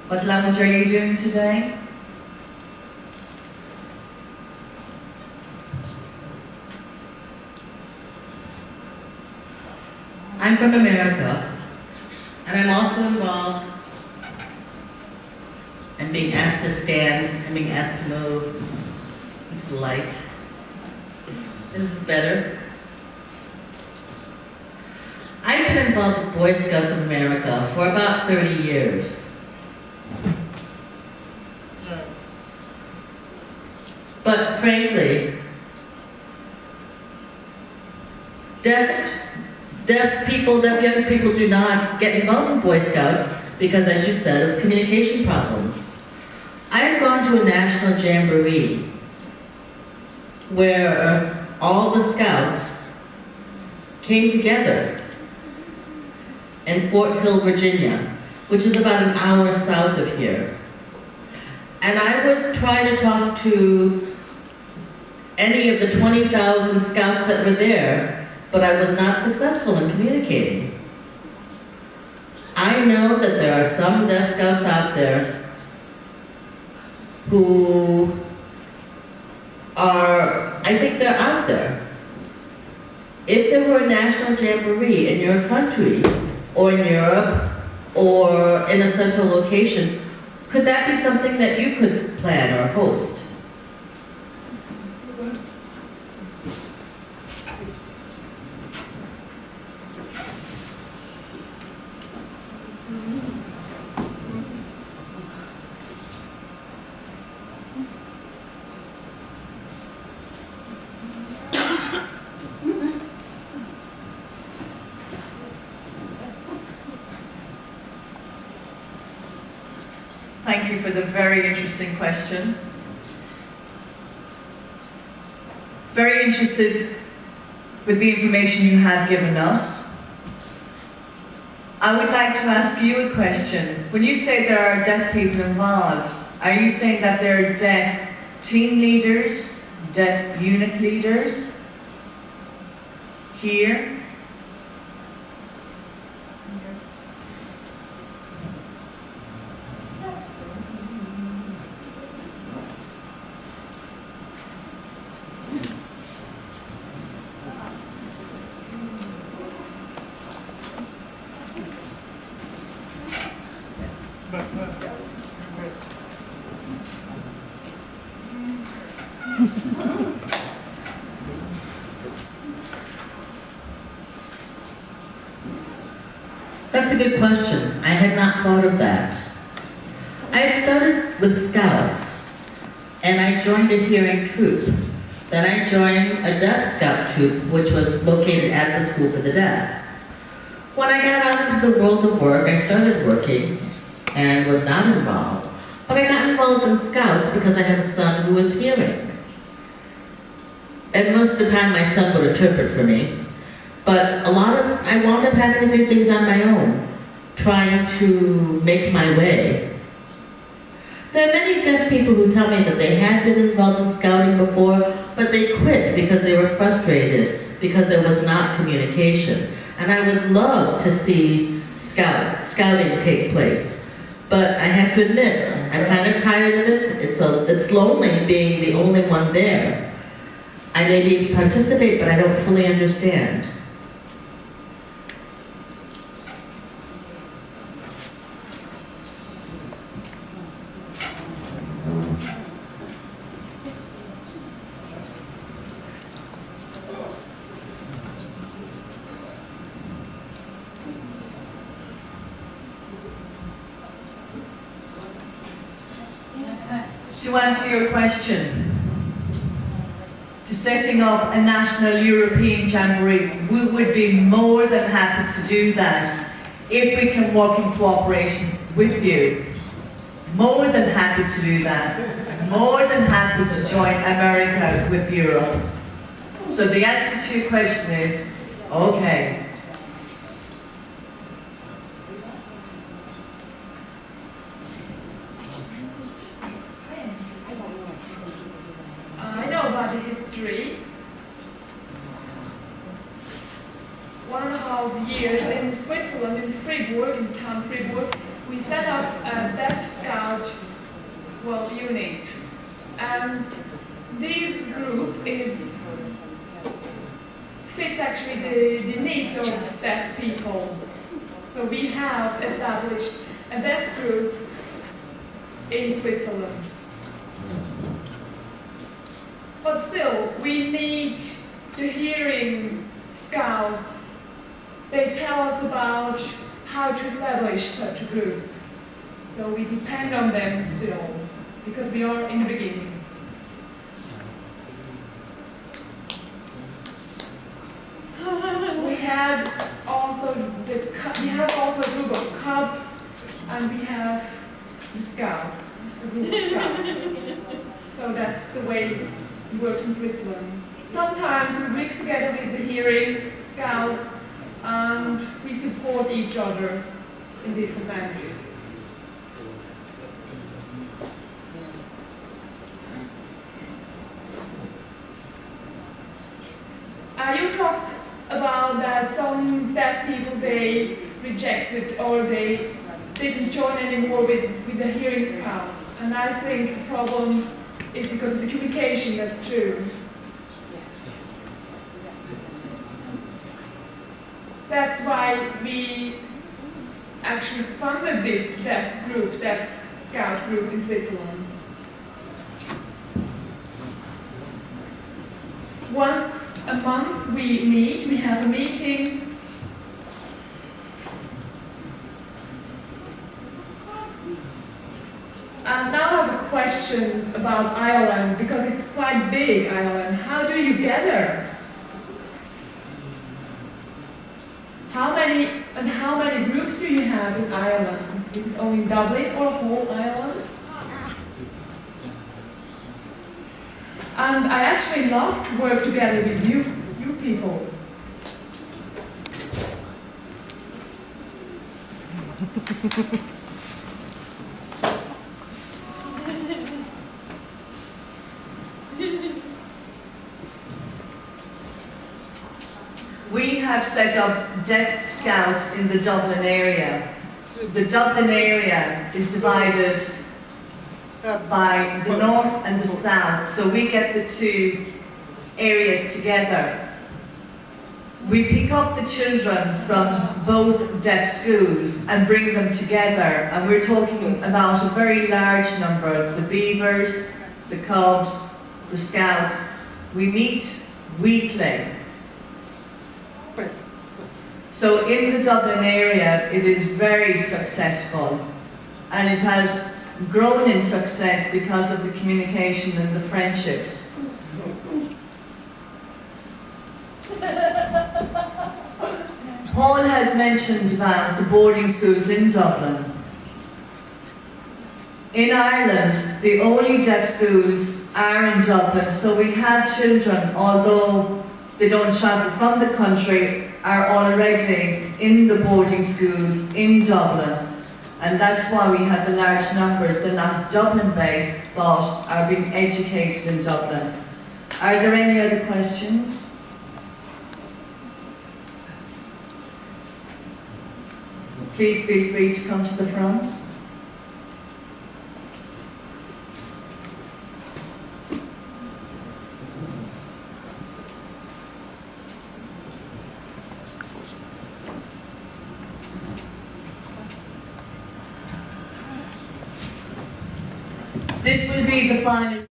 What language are you doing today? I'm from America, and I'm also involved. I'm being asked to stand, I'm being asked to move into the light. This is better. I've been involved with Boy Scouts of America for about 30 years. But frankly, deaf young people do not get involved in Boy Scouts because, as you said, of communication problems. I have gone to a national jamboree where all the scouts came together in Fort Hill, Virginia, which is about an hour south of here. And I would try to talk to any of the 20,000 scouts that were there, but I was not successful in communicating. I know that there are some deaf scouts out there who are, I think they're out there. If there were a national jamboree in your country, or in Europe, or in a central location, could that be something that you could plan or host? Thank you for the very interesting question. Very interested with the information you have given us. I would like to ask you a question. When you say there are deaf people involved, are you saying that there are deaf team leaders, deaf unit leaders here? That's a good question. I had not thought of that. I had started with Scouts, and I joined a hearing troop. Then I joined a deaf scout troop, which was located at the School for the Deaf. When I got out into the world of work, I started working and was not involved. But I got involved in Scouts because I have a son who was hearing. And most of the time my son would interpret for me. But I wound up having to do things on my own, trying to make my way. There are many deaf people who tell me that they had been involved in scouting before, but they quit because they were frustrated, because there was not communication. And I would love to see scouting take place. But I have to admit, I'm kind of tired of it. It's lonely being the only one there. I maybe participate, but I don't fully understand. To answer your question, to setting up a national European jamboree, we would be more than happy to do that if we can work in cooperation with you. More than happy to do that. More than happy to join America with Europe. So the answer to your question is, okay. I know about the history. 1.5 years in Switzerland, in Fribourg, in Count Fribourg, we set up a Deaf Scout unit. And this group fits actually the needs of deaf people. So we have established a deaf group in Switzerland. But still, we need the hearing scouts. They tell us about how to establish such a group. So we depend on them still, because we are in the beginnings. We have also a group of cubs, and we have the scouts, a group of scouts. So that's the way it works in Switzerland. Sometimes we mix together with the hearing scouts, and we support each other in different languages. You talked about that some deaf people, they rejected or they didn't join anymore with the hearing scouts. And I think the problem is because of the communication, that's true. That's why we actually funded this deaf scout group in Switzerland. Once a month we meet, we have a meeting. And now I have a question about Ireland, because it's quite big, Ireland. How do you gather? How many groups do you have in Ireland? Is it only Dublin or whole Ireland? And I actually love to work together with you people. We have set up Deaf Scouts in the Dublin area. The Dublin area is divided by the north and the south, so we get the two areas together. We pick up the children from both deaf schools and bring them together, and we're talking about a very large number, the Beavers, the Cubs, the Scouts. We meet weekly. So in the Dublin area, it is very successful, and it has grown in success because of the communication and the friendships. Paul has mentioned about the boarding schools in Dublin. In Ireland, the only deaf schools are in Dublin, so we have children, although they don't travel from the country, are already in the boarding schools in Dublin. And that's why we have the large numbers. They're not Dublin-based, but are being educated in Dublin. Are there any other questions? Please feel free to come to the front. This will be the final.